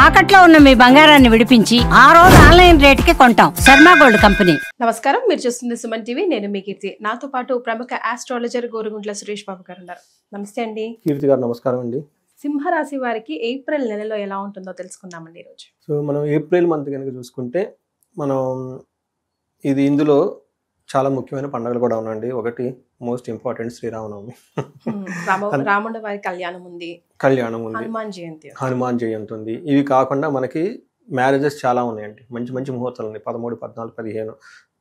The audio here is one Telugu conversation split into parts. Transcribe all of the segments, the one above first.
తాకట్లో ఉన్న మీ బంగారాన్ని విడిపించి ఆ రోజు ఆన్లైన్ రేటుకి కొంటాం. Sharma gold company. నమస్కారం, మీరు చూస్తుంది సుమన్ టీవీ. నేను మీ కీర్తి. నాతో పాటు ప్రముఖ ఆస్ట్రాలజర్ గోరుగుంట్ల సురేష్ బాబు గారు ఉన్నారు. నమస్తే అండి. కీర్తి గారు నమస్కారం అండి. సింహరాశి వారికి ఏప్రిల్ నెలలో ఎలా ఉంటుందో తెలుసుకుందామండి ఈరోజు. సో మనం ఏప్రిల్ మంత్ కనుక చూసుకుంటే మనం ఇందులో చాలా ముఖ్యమైన పండుగలు కూడా ఉన్నాయండి. ఒకటి మోస్ట్ ఇంపార్టెంట్ శ్రీరామనవమి, రాముడి వారి కళ్యాణం ఉంది, హనుమాన్ జయంతి ఉంది. ఇవి కాకుండా మనకి మ్యారేజెస్ చాలా ఉన్నాయండి. మంచి మంచి ముహూర్తాలు ఉన్నాయి. 13, 14, 15,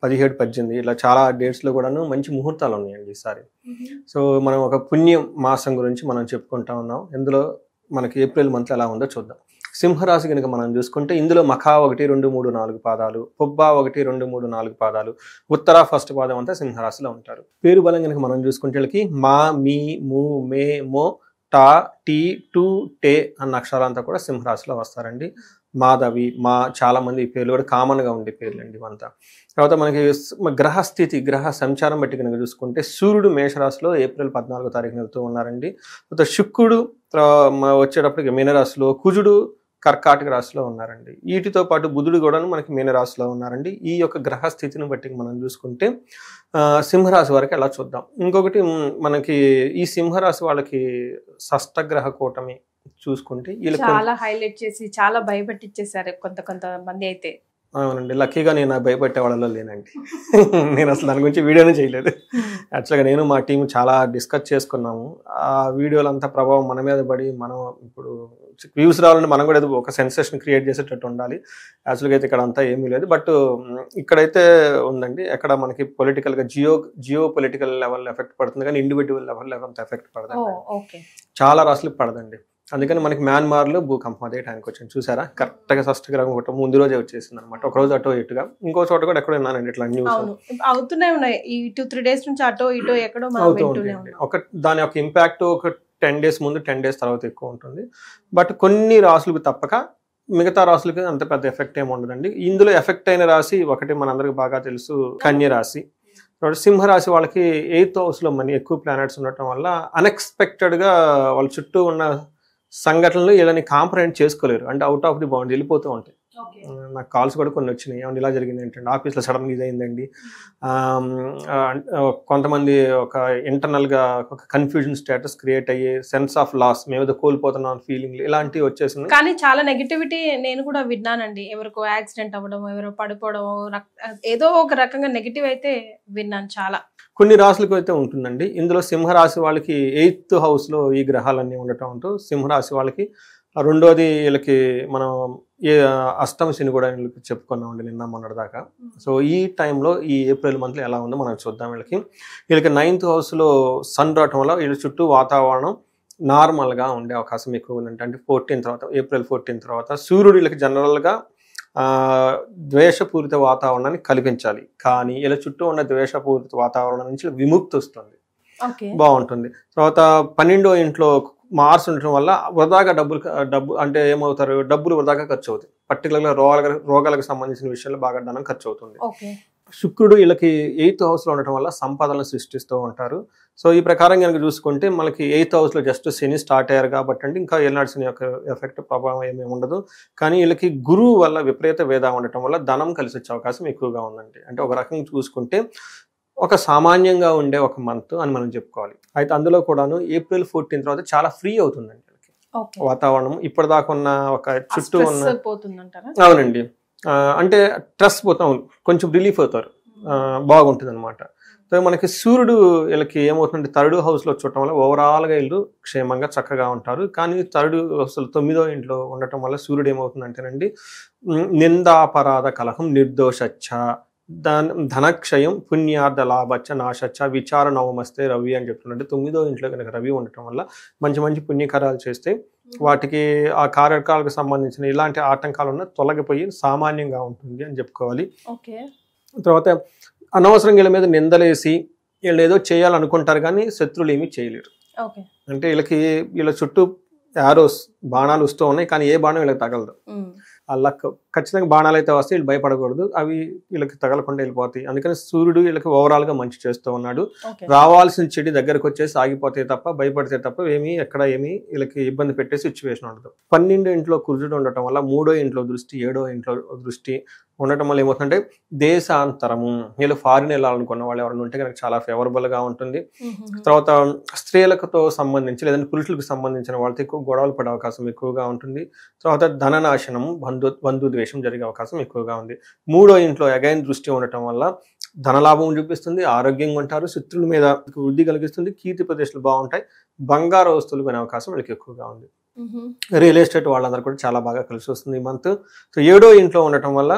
17, 18 ఇలా చాలా డేట్స్లో కూడాను మంచి ముహూర్తాలు ఉన్నాయండి ఈసారి. సో మనం ఒక పుణ్యం మాసం గురించి మనం చెప్పుకుంటా ఉన్నాం. ఇందులో మనకి ఏప్రిల్ మంత్ ఎలా ఉందో చూద్దాం. సింహరాశి కనుక మనం చూసుకుంటే ఇందులో మఖా 1, 2, 3, 4 పాదాలు, పుబ్బా 1, 2, 3, 4 పాదాలు, ఉత్తర ఫస్ట్ పాదం అంతా సింహరాశిలో ఉంటారు. పేరు బలం కనుక మనం చూసుకుంటే వీళ్ళకి మా, మీ, ము, మే, మో, టా, టీ, టు, టే అన్న అక్షరాలంతా కూడా సింహరాశిలో వస్తారండి. మాధవి, మా చాలా మంది ఈ పేర్లు కూడా కామన్గా ఉండే పేర్లు అండి ఇవంతా. తర్వాత మనకి గ్రహస్థితి, గ్రహ సంచారం బట్టి కనుక చూసుకుంటే సూర్యుడు మేషరాశిలో ఏప్రిల్ 14వ తారీఖున వెళ్తూ ఉన్నారండి. తర్వాత శుక్రుడు వచ్చేటప్పటికి మీనరాశిలో, కుజుడు కర్కాటక రాశిలో ఉన్నారండి. వీటితో పాటు బుధుడు కూడా మనకి మీనరాశిలో ఉన్నారండి. ఈ యొక్క గ్రహస్థితిని బట్టి మనం చూసుకుంటే సింహరాశి వరకు ఎలా చూద్దాం. ఇంకొకటి మనకి ఈ సింహరాశి వాళ్ళకి షష్టగ్రహ కూటమి చూసుకుంటే చాలా హైలైట్ చేసి చాలా భయపెట్టించేసారు కొంతమంది అయితే. అవునండి, లక్కీగా నేను భయపెట్టే వాళ్ళలో లేనండి. నేను అసలు దాని గురించి వీడియోనే చేయలేదు. యాక్చువల్గా నేను మా టీం చాలా డిస్కస్ చేసుకున్నాము. ఆ వీడియోలు అంతా ప్రభావం మన మీద పడి మనం ఇప్పుడు వ్యూస్ రావాలంటే మనం కూడా ఒక సెన్సేషన్ క్రియేట్ చేసేటట్టు ఉండాలి. యాక్చువల్గా అయితే ఇక్కడ అంతా ఏమీ లేదు. బట్ ఇక్కడైతే ఉందండి. ఎక్కడ మనకి పొలిటికల్గా జియో పొలిటికల్ లెవెల్ ఎఫెక్ట్ పడుతుంది, కానీ ఇండివిజువల్ లెవెల్ అంత ఎఫెక్ట్ పడదండి. చాలా రాష్ట్రాలకు పడదండి. అందుకని మనకి మ్యాన్మార్లో భూకంపం అదే టైంకి వచ్చింది. చూసారా, కరెక్ట్గా షష్టగ్రహం ఒకటి ముందు రోజే వచ్చేసింది అనమాట. ఒక రోజు అటో ఇటుగా. ఇంకో చోట కూడా ఎక్కడ ఉన్నానండి ఇట్లా న్యూస్ అవుతూనే ఉన్నాయి. ఈ 2-3 డేస్ నుంచి అటో ఇటో ఎక్కడో అవుతూ ఉంటుంది. దాని యొక్క ఇంపాక్ట్ ఒక 10 డేస్ ముందు 10 డేస్ తర్వాత ఎక్కువ ఉంటుంది. బట్ కొన్ని రాసులకు తప్పక మిగతా రాసులకి అంత పెద్ద ఎఫెక్ట్ ఏమి ఉండదండి. ఇందులో ఎఫెక్ట్ అయిన రాశి ఒకటి మనందరికి బాగా తెలుసు, కన్య రాశి. సింహరాశి వాళ్ళకి 8th హౌస్లో మనీ ఎక్కువ ప్లానెట్స్ ఉండటం వల్ల అన్ఎక్స్పెక్టెడ్గా వాళ్ళ చుట్టూ ఉన్న సంఘటనలు వీళ్ళని కాంప్రహెండ్ చేసుకోలేరు. అంటే అవుట్ ఆఫ్ ది బౌండరీ వెళ్ళిపోతూ ఉంటాయి. నాకు కాల్స్ కూడా కొన్ని వచ్చినాయి, ఏమంటే ఇలా జరిగింది ఏంటంటే ఆఫీస్లో సడన్గా ఇది అయిందండి. కొంతమంది ఒక ఇంటర్నల్గా ఒక కన్ఫ్యూజన్ స్టేటస్ క్రియేట్ అయ్యి సెన్స్ ఆఫ్ లాస్, మేమేదో కోల్పోతున్నాం ఫీలింగ్, ఇలాంటివి వచ్చేసింది. కానీ చాలా నెగిటివిటీ నేను కూడా విన్నానండి. ఎవరికో యాక్సిడెంట్ అవ్వడం, ఎవరో పడిపోవడం, ఏదో ఒక రకంగా నెగిటివ్ అయితే విన్నాను చాలా. కొన్ని రాశులకు అయితే ఉంటుందండి. ఇందులో సింహరాశి వాళ్ళకి 8th హౌస్లో ఈ గ్రహాలన్నీ ఉండటం ఉంటూ సింహరాశి వాళ్ళకి రెండోది వీళ్ళకి మనం అష్టమ శని కూడా వీళ్ళకి చెప్పుకున్నామండి నిన్న మొన్నటి దాకా. సో ఈ టైంలో ఈ ఏప్రిల్ మంత్లో ఎలా ఉందో మనం చూద్దాం. వీళ్ళకి 9th హౌస్లో సన్ రావటం వల్ల వీళ్ళ చుట్టూ వాతావరణం నార్మల్గా ఉండే అవకాశం ఎక్కువ ఉందంటే. అంటే ఏప్రిల్ 14 తర్వాత సూర్యుడు వీళ్ళకి జనరల్గా ద్వేషపూరిత వాతావరణాన్ని కల్పించాలి, కానీ ఇలా చుట్టూ ఉన్న ద్వేషపూరిత వాతావరణం నుంచి విముక్తి వస్తుంది, బాగుంటుంది. తర్వాత 12వ ఇంట్లో మార్స్ ఉండటం వల్ల వృధాగా డబ్బు అంటే ఏమవుతారు, డబ్బులు వృధాగా ఖర్చు అవుతాయి. పర్టికులర్గా రోగాలకు సంబంధించిన విషయాల్లో బాగా ధనం ఖర్చు అవుతుంది. శుక్రుడు వీళ్ళకి 8th హౌస్లో ఉండటం వల్ల సంపదలను సృష్టిస్తూ ఉంటారు. సో ఈ ప్రకారం కనుక చూసుకుంటే మనకి 8th హౌస్లో జస్ట్ శని స్టార్ట్ అయ్యారు కాబట్టి అంటే ఇంకా ఏనాడు శని యొక్క ఎఫెక్ట్ ప్రభావం ఏమీ ఉండదు. కానీ వీళ్ళకి గురువు వల్ల విపరీత వేద ఉండటం వల్ల ధనం కలిసి వచ్చే అవకాశం ఎక్కువగా ఉందండి. అంటే ఒక రకంగా చూసుకుంటే ఒక సామాన్యంగా ఉండే ఒక మంత్ అని మనం చెప్పుకోవాలి. అయితే అందులో కూడాను ఏప్రిల్ 14 తర్వాత చాలా ఫ్రీ అవుతుందండి వీళ్ళకి వాతావరణం. ఇప్పటిదాకా ఉన్న ఒక చుట్టూ ఉన్న అవునండి, అంటే స్ట్రెస్ పోతాం, కొంచెం రిలీఫ్ అవుతారు, బాగుంటుంది అనమాట. సో మనకి సూర్యుడు వీళ్ళకి ఏమవుతుందంటే 3rd హౌస్లో చూడటం వల్ల ఓవరాల్గా వీళ్ళు క్షేమంగా చక్కగా ఉంటారు. కానీ 3rd హౌస్లో 9వ ఇంట్లో ఉండటం వల్ల సూర్యుడు ఏమవుతుందంటేనండి నిందాపరాధ కలహం, నిర్దోషచ్చ, ధనక్షయం, పుణ్యార్థ లాభచ్చ, నాశచ్చ, విచార నవమస్తే రవి అని చెప్తున్నట్టు 9వ ఇంట్లో కనుక రవి ఉండటం వల్ల మంచి మంచి పుణ్యకార్యాలు చేస్తే వాటికి ఆ కార్యకాలకు సంబంధించిన ఇలాంటి ఆటంకాలు ఉన్న తొలగిపోయి సామాన్యంగా ఉంటుంది అని చెప్పుకోవాలి. తర్వాత అనవసరంగా వీళ్ళ మీద నిందలేసి వీళ్ళు ఏదో చేయాలనుకుంటారు కానీ శత్రువులు ఏమీ చేయలేరు. అంటే వీళ్ళ చుట్టూ యారోస్ బాణాలు వస్తూ ఉన్నాయి, కానీ ఏ బాణం వీళ్ళకి తగలదు. ఆ లక్ ఖచ్చితంగా బాణాలు అయితే వస్తే వీళ్ళు భయపడకూడదు, అవి వీళ్ళకి తగలకుండా వెళ్ళిపోతాయి. అందుకని సూర్యుడు వీళ్ళకి ఓవరాల్ గా మంచి చేస్తూ ఉన్నాడు. రావాల్సిన చెడు దగ్గరకు వచ్చేసి ఆగిపోతే తప్ప భయపడితే తప్ప ఎక్కడ ఏమీ వీళ్ళకి ఇబ్బంది పెట్టే సిచ్యువేషన్ ఉండదు. 12 ఇంట్లో కుజుడు ఉండటం వల్ల 3వ ఇంట్లో దృష్టి 7వ ఇంట్లో దృష్టి ఉండటం వల్ల ఏమవుతుందంటే దేశాంతరము, వీళ్ళు ఫారిన్ వెళ్ళాలనుకున్న వాళ్ళు ఎవరైనా ఉంటే కనుక చాలా ఫేవరబుల్ గా ఉంటుంది. తర్వాత స్త్రీలతో సంబంధించి లేదంటే పురుషులకు సంబంధించిన వాళ్ళతో ఎక్కువ గొడవలు పడే అవకాశం ఎక్కువగా ఉంటుంది. తర్వాత ధననాశనం, బంధుద్వేషం జరిగే అవకాశం ఎక్కువగా ఉంది. 3వ ఇంట్లో అగైన్ దృష్టి ఉండటం వల్ల ధనలాభం చూపిస్తుంది, ఆరోగ్యంగా ఉంటారు, శత్రువుల మీద వృద్ధి కలిగిస్తుంది, కీర్తి ప్రదేశాలు బాగుంటాయి, బంగారు వస్తువులు కొనే అవకాశం వీళ్ళకి ఎక్కువగా ఉంది. రియల్ ఎస్టేట్ వాళ్ళందరూ కూడా చాలా బాగా కలిసి వస్తుంది ఈ మంత్. సో 7వ ఇంట్లో ఉండటం వల్ల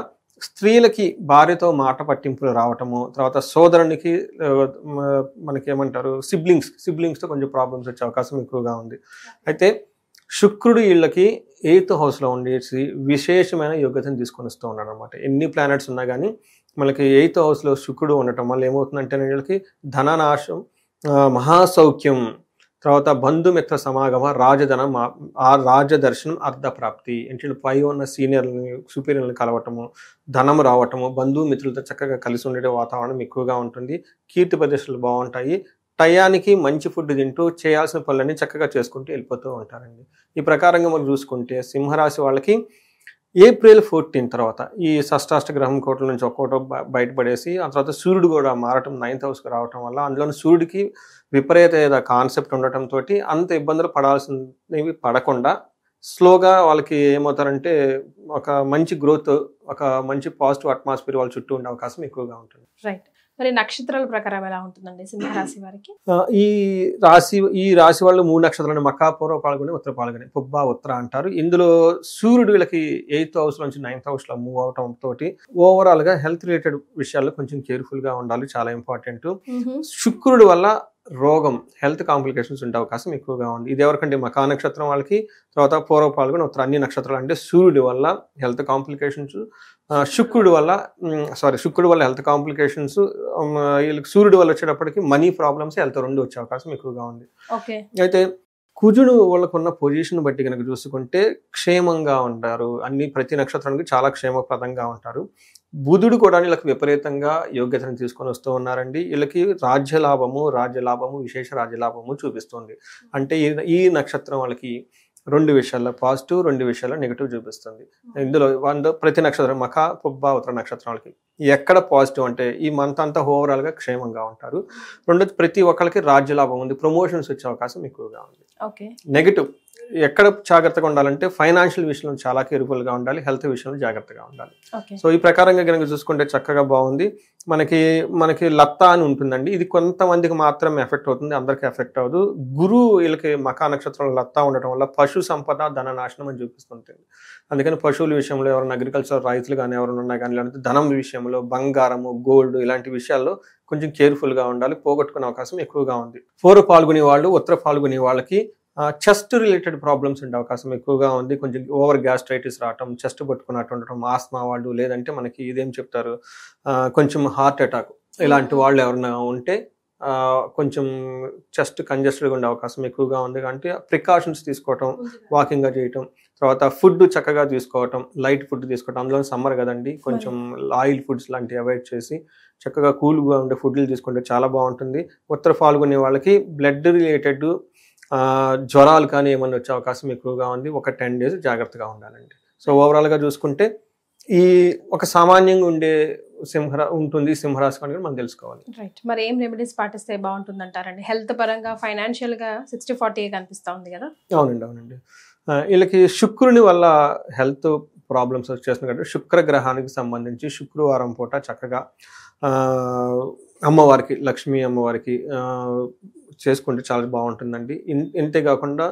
స్త్రీలకి భార్యతో మాట పట్టింపులు రావటము, తర్వాత సోదరునికి మనకి ఏమంటారు సిబ్లింగ్స్తో కొంచెం ప్రాబ్లమ్స్ వచ్చే అవకాశం ఎక్కువగా ఉంది. అయితే శుక్రుడు వీళ్ళకి 8th హౌస్లో ఉండేసి విశేషమైన యోగ్యతను తీసుకొని వస్తూ ఉన్నాడు అనమాట. ఎన్ని ప్లానెట్స్ ఉన్నా కానీ మనకి 8th హౌస్లో శుక్రుడు ఉండటం వల్ల ఏమవుతుందంటే వీళ్ళకి ధననాశం, మహాసౌఖ్యం, తర్వాత బంధుమిత్ర సమాగమ, రాజధనం, రాజదర్శనం, అర్ధప్రాప్తి. అంటే పై ఉన్న సీనియర్లని సుపీరియర్లను కలవటము, ధనం రావటము, బంధుమిత్రులతో చక్కగా కలిసి ఉండే వాతావరణం ఎక్కువగా ఉంటుంది, కీర్తి ప్రదేశాలు బాగుంటాయి, టయానికి మంచి ఫుడ్ తింటూ చేయాల్సిన పనులన్నీ చక్కగా చేసుకుంటూ వెళ్ళిపోతూ ఉంటారండి. ఈ ప్రకారంగా మనం చూసుకుంటే సింహరాశి వాళ్ళకి April 14 తర్వాత ఈ షష్టాష్ట గ్రహం కోట్ల నుంచి ఒక్కోటో బయటపడేసి ఆ తర్వాత సూర్యుడు కూడా మారటం 9th హౌస్కి రావటం వల్ల అందులోని సూర్యుడికి విపరీత కాన్సెప్ట్ ఉండటంతో అంత ఇబ్బందులు పడాల్సినవి పడకుండా స్లోగా వాళ్ళకి ఏమవుతారంటే ఒక మంచి గ్రోత్, ఒక మంచి పాజిటివ్ అట్మాస్ఫియర్ వాళ్ళ చుట్టూ ఉండే అవకాశం ఎక్కువగా ఉంటుంది. రైట్. మరి నక్షత్రాల ప్రకారం ఎలా ఉంటుందండి సింహరాశి వారికి? ఈ రాశి వాళ్ళు 3 నక్షత్రాలు మకా, పూర్వ పాల్గొని, ఉత్తర పాల్గొని, పుబ్బ, ఉత్తర అంటారు. ఇందులో సూర్యుడు వీళ్ళకి 8th హౌస్ నుంచి 9th హౌస్ లో మూవ్ అవటం తోటి ఓవరాల్ గా హెల్త్ రిలేటెడ్ విషయాల్లో కొంచెం కేర్ఫుల్ గా ఉండాలి, చాలా ఇంపార్టెంట్. శుక్రుడు వల్ల రోగం, హెల్త్ కాంప్లికేషన్స్ ఉండే అవకాశం ఎక్కువగా ఉంది. ఇది ఎవరికంటే మకా నక్షత్రం వాళ్ళకి, తర్వాత పూర్వ పాల్గొని, ఉత్తర అన్ని నక్షత్రాలు అంటే సూర్యుడి వల్ల హెల్త్ కాంప్లికేషన్స్, శుక్రుడు వల్ల హెల్త్ కాంప్లికేషన్స్, వీళ్ళకి సూర్యుడు వల్ల వచ్చేటప్పటికి మనీ ప్రాబ్లమ్స్, హెల్త్ రెండు వచ్చే అవకాశం ఎక్కువగా ఉంది. అయితే కుజుడు వాళ్ళకున్న పొజిషన్ బట్టి కనుక చూసుకుంటే క్షేమంగా ఉంటారు, ప్రతి నక్షత్రానికి చాలా క్షేమప్రదంగా ఉంటారు. బుధుడు కూడా వీళ్ళకి విపరీతంగా యోగ్యతను తీసుకొని వస్తూ ఉన్నారండి. వీళ్ళకి రాజ్యలాభము, విశేష రాజ్యలాభము చూపిస్తుంది. అంటే ఈ నక్షత్రం వాళ్ళకి 2 విషయాల్లో పాజిటివ్, 2 విషయాల్లో నెగిటివ్ చూపిస్తుంది. ఇందులో ప్రతి నక్షత్రం మఖ, పుబ్బ, ఉత్తర నక్షత్రాలకి ఎక్కడ పాజిటివ్ అంటే ఈ మంత్ అంతా ఓవరాల్ గా క్షేమంగా ఉంటారు. రెండోది ప్రతి ఒక్కరికి రాజ్యలాభం ఉంది, ప్రమోషన్స్ వచ్చే అవకాశం ఎక్కువగా ఉంది. నెగిటివ్ ఎక్కడ జాగ్రత్తగా ఉండాలంటే ఫైనాన్షియల్ విషయంలో చాలా కేర్ఫుల్ గా ఉండాలి, హెల్త్ విషయంలో జాగ్రత్తగా ఉండాలి. సో ఈ ప్రకారంగా కనుక చూసుకుంటే చక్కగా బాగుంది. మనకి లత్తా అని ఉంటుందండి, ఇది కొంతమందికి మాత్రమే ఎఫెక్ట్ అవుతుంది, అందరికీ ఎఫెక్ట్ అవ్వదు. గురువు వీళ్ళకి మకా నక్షత్రంలో లత్తా ఉండటం వల్ల పశు సంపద, ధన నాశనం అని చూపిస్తుంటుంది. అందుకని పశువుల విషయంలో ఎవరైనా అగ్రికల్చర్ రైతులు కానీ ఎవరైనా ఉన్నా కానీ, లేదంటే ధనం విషయంలో బంగారము, గోల్డ్ ఇలాంటి విషయాల్లో కొంచెం కేర్ఫుల్ గా ఉండాలి, పోగొట్టుకునే అవకాశం ఎక్కువగా ఉంది. పూర్వ పాల్గొనే వాళ్ళు, ఉత్తర పాల్గొనే వాళ్ళకి చెస్ట్ రిలేటెడ్ ప్రాబ్లమ్స్ ఉండే అవకాశం ఎక్కువగా ఉంది. కొంచెం ఓవర్ గ్యాస్ట్రైటిస్ రావటం, చెస్ట్ పట్టుకున్నట్టు ఉండటం, ఆస్మా వాళ్ళు, లేదంటే మనకి ఇదేం చెప్తారు కొంచెం హార్ట్ అటాక్, ఇలాంటి వాళ్ళు ఎవరైనా ఉంటే కొంచెం చెస్ట్ కంజెస్టెడ్గా ఉండే అవకాశం ఎక్కువగా ఉంది. అంటే ప్రికాషన్స్ తీసుకోవటం, వాకింగ్గా చేయటం, తర్వాత ఫుడ్ చక్కగా తీసుకోవటం, లైట్ ఫుడ్ తీసుకోవటం. అందులో సమ్మర్ కదండి, కొంచెం ఆయిల్ ఫుడ్స్ లాంటివి అవాయిడ్ చేసి చక్కగా కూల్గా ఉండే ఫుడ్లు తీసుకుంటే చాలా బాగుంటుంది. ఉత్తర పాల్గొనే వాళ్ళకి బ్లడ్ రిలేటెడ్ జ్వరాలు కానీ ఏమన్నా వచ్చే అవకాశం ఎక్కువగా ఉంది. ఒక 10 days జాగ్రత్తగా ఉండాలండి. సో ఓవరాల్గా చూసుకుంటే ఈ ఒక సామాన్యంగా ఉండే సింహరాశి అని మనం తెలుసుకోవాలి. రైట్. మరి ఏం రెమెడీస్ పాటిస్తే బాగుంటుంది అంటారండి? హెల్త్ పరంగా, ఫైనాన్షియల్ గా 60-40 కనిపిస్తా ఉంది కదా. అవునండి. వీళ్ళకి శుక్రుని వల్ల హెల్త్ ప్రాబ్లమ్స్ వచ్చేస్తున్నాయి కాబట్టి శుక్ర గ్రహానికి సంబంధించి శుక్రవారం పూట చక్కగా అమ్మవారికి, లక్ష్మీ అమ్మవారికి చేసుకుంటే చాలా బాగుంటుందండి. ఇంతేకాకుండా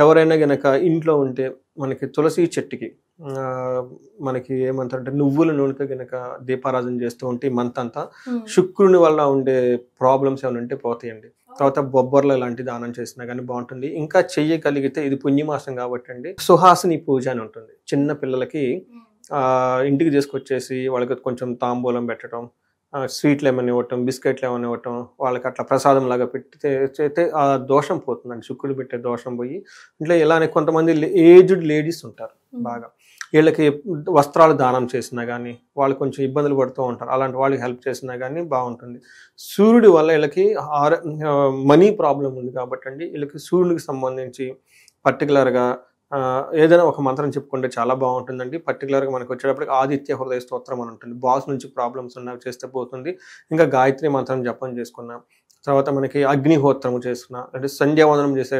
ఎవరైనా గనక ఇంట్లో ఉంటే మనకి తులసి చెట్టుకి మనకి ఏమంటారంటే నువ్వుల నూనెతో గనక దీపారాధన చేస్తూ ఉంటే ఈ మంత్ అంతా శుక్రుని వల్ల ఉండే ప్రాబ్లమ్స్ ఏమైనా ఉంటే పోతాయండి. తర్వాత బొబ్బర్లు లాంటి దానం చేసినా కానీ బాగుంటుంది. ఇంకా చెయ్యగలిగితే ఇది పుణ్యమాసం కాబట్టి అండి సుహాసిని పూజ అని ఉంటుంది. చిన్న పిల్లలకి ఇంటికి తీసుకొచ్చేసి వాళ్ళకి కొంచెం తాంబూలం పెట్టడం, స్వీట్లు ఏమైనా ఇవ్వటం, బిస్కెట్లు ఏమైనా ఇవ్వటం, వాళ్ళకి అట్లా ప్రసాదం లాగా పెడితే ఆ దోషం పోతుందండి, శుక్రుడు పెట్టే దోషం పోయి. ఇట్లా ఇలానే కొంతమంది ఏజ్డ్ లేడీస్ ఉంటారు, బాగా. వీళ్ళకి వస్త్రాలు దానం చేసినా కానీ, వాళ్ళు కొంచెం ఇబ్బందులు పడుతూ ఉంటారు, అలాంటి వాళ్ళకి హెల్ప్ చేసినా కానీ బాగుంటుంది. సూర్యుడి వల్ల వీళ్ళకి మనీ ప్రాబ్లం ఉంది కాబట్టి అండి, వీళ్ళకి సూర్యుడికి సంబంధించి పర్టికులర్గా ఏదైనా ఒక మంత్రం చెప్పుకుంటే చాలా బాగుంటుందండి. పర్టికులర్గా మనకు వచ్చేటప్పటికి ఆదిత్య హృదయ స్తోత్రం అని ఉంటుంది. బాస్ నుంచి ప్రాబ్లమ్స్ ఉన్నవి చేస్తే పోతుంది. ఇంకా గాయత్రి మంత్రం జపం చేసుకున్నాం, తర్వాత మనకి అగ్నిహోత్రము చేస్తున్నా, అంటే సంధ్యావందనం చేసే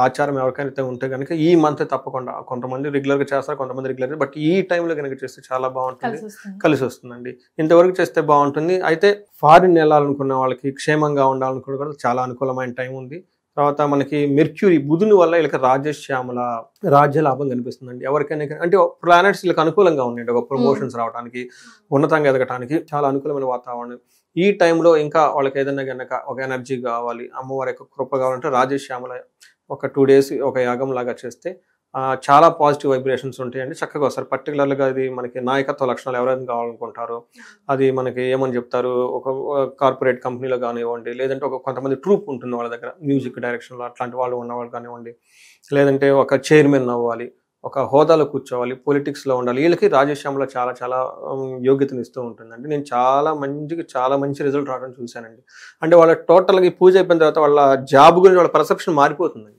ఆచారం ఎవరికైతే ఉంటే కనుక ఈ మంత్ తప్పకుండా, కొంతమంది రెగ్యులర్గా చేస్తారు, కొంతమంది రెగ్యులర్, బట్ ఈ టైంలో కనుక చేస్తే చాలా బాగుంటుంది, కలిసి వస్తుందండి. ఇంతవరకు చేస్తే బాగుంటుంది. అయితే ఫారిన్ వెళ్ళాలనుకున్న వాళ్ళకి, క్షేమంగా ఉండాలనుకున్న కూడా చాలా అనుకూలమైన టైం ఉంది. తర్వాత మనకి మెర్క్యూరీ, బుధుని వల్ల వీళ్ళకి రాజ్యశ్యామల రాజ్య లాభం కనిపిస్తుందండి. ఎవరికైనా అంటే ప్లానెట్స్ వీళ్ళకి అనుకూలంగా ఉన్నాయండి, ఒక ప్రమోషన్స్ రావడానికి, ఉన్నతంగా ఎదగటానికి చాలా అనుకూలమైన వాతావరణం. ఈ టైంలో ఇంకా వాళ్ళకి ఏదైనా కనుక ఒక ఎనర్జీ కావాలి, అమ్మవారి యొక్క కృప కావాలంటే రాజ్యశ్యామల ఒక 2 days ఒక యాగం లాగా చేస్తే చాలా పాజిటివ్ వైబ్రేషన్స్ ఉంటాయండి. చక్కగా వస్తారు. పర్టికులర్గా అది మనకి నాయకత్వ లక్షణాలు ఎవరైనా కావాలనుకుంటారో, అది మనకి ఏమని చెప్తారు, ఒక కార్పొరేట్ కంపెనీలో కానివ్వండి, లేదంటే ఒక కొంతమంది ట్రూప్ ఉంటుంది వాళ్ళ దగ్గర, మ్యూజిక్ డైరెక్షన్లో అట్లాంటి వాళ్ళు ఉన్నవాళ్ళు కానివ్వండి, లేదంటే ఒక చైర్మన్ అవ్వాలి, ఒక హోదాలో కూర్చోవాలి, పొలిటిక్స్లో ఉండాలి, వీళ్ళకి రాజశ్యామలో చాలా చాలా యోగ్యతను ఇస్తూ ఉంటుందండి. నేను చాలా మంచి రిజల్ట్ రావడం చూశానండి. అంటే వాళ్ళ టోటల్గా పూజ అయిపోయిన తర్వాత వాళ్ళ జాబ్ గురించి వాళ్ళ పర్సెప్షన్ మారిపోతుందండి.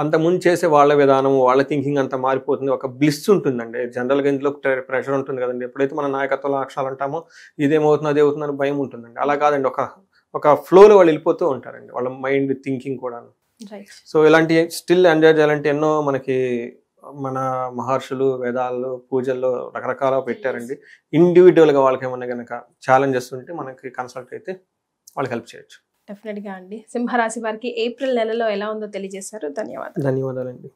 అంత ముందు చేసే వాళ్ళ విధానం, వాళ్ళ థింకింగ్ అంతా మారిపోతుంది. ఒక బ్లిస్ ఉంటుందండి. జనరల్గా ఇందులో ప్రెషర్ ఉంటుంది కదండి. ఎప్పుడైతే మన నాయకత్వ లక్షణాలు అంటామో ఇదేమవుతుంది అదేమవుతుంది అని భయం ఉంటుందండి. అలా కాదండి, ఒక ఫ్లోలో వాళ్ళు వెళ్ళిపోతూ ఉంటారండి, వాళ్ళ మైండ్ థింకింగ్ కూడా. సో ఇలాంటి స్టిల్ ఎంజాయ్ చేయాలంటే ఎన్నో మనకి మన మహర్షులు వేదాల్లో పూజల్లో రకరకాల పెట్టారండి. ఇండివిజువల్గా వాళ్ళకి ఏమన్నా కనుక ఛాలెంజెస్ ఉంటే మనకి కన్సల్ట్ అయితే వాళ్ళకి హెల్ప్ చేయొచ్చు. డెఫినెట్గా అండి. సింహరాశి వారికి ఏప్రిల్ నెలలో ఎలా ఉందో తెలియజేశారు. ధన్యవాదాలండి.